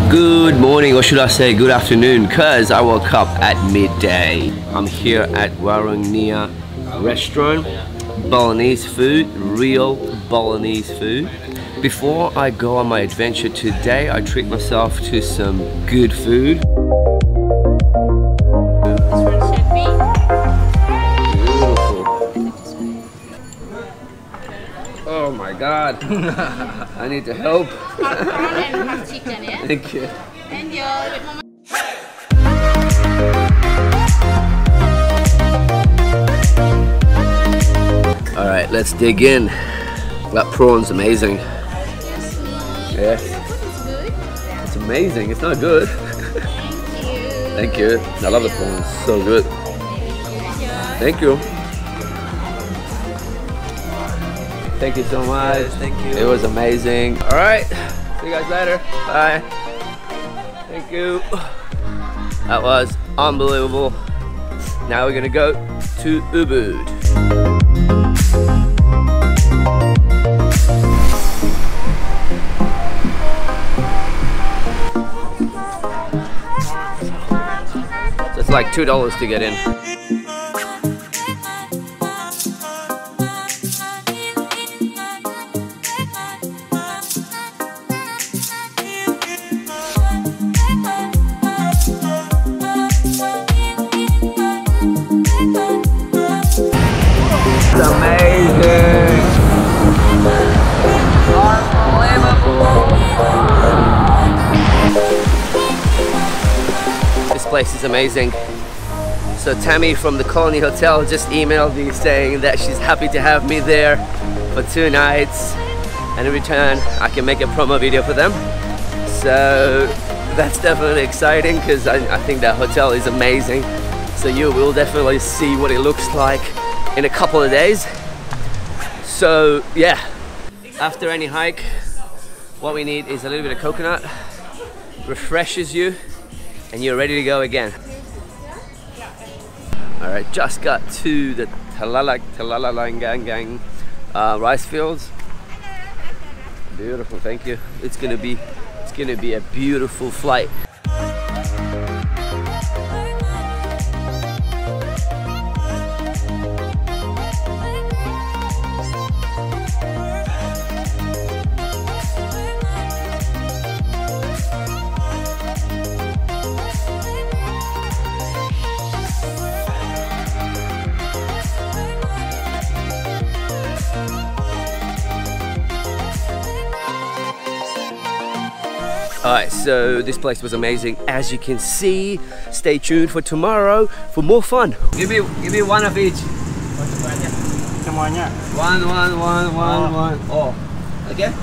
Good morning, or should I say good afternoon, because I woke up at midday. I'm here at Warung Nia restaurant. Balinese food, real Balinese food. Before I go on my adventure today, I treat myself to some good food. Beautiful. Oh my god. I need to help. Hot prawn and hot chicken, yeah? Thank you. Enjoy. Alright, let's dig in. That prawn's amazing. Yeah. It's amazing. It's not good. Thank you. I love the prawn. It's so good. Thank you. Thank you so much. Yes, thank you. It was amazing. Alright. See you guys later. Bye. Thank you. That was unbelievable. Now we're gonna go to Ubud. So it's like $2 to get in. It's amazing! Unbelievable! This place is amazing. So Tammy from the Colony Hotel just emailed me saying that she's happy to have me there for 2 nights, and in return I can make a promo video for them. So that's definitely exciting, because I think that hotel is amazing. So you will definitely see what it looks like in a couple of days. So yeah, after any hike, what we need is a little bit of coconut, refreshes you, and you're ready to go again. Alright, just got to the Tegalalang rice fields. Beautiful, thank you. It's gonna be a beautiful flight. Alright, so this place was amazing. As you can see, stay tuned for tomorrow for more fun. Give me one of each. Semuanya. One. Oh, okay.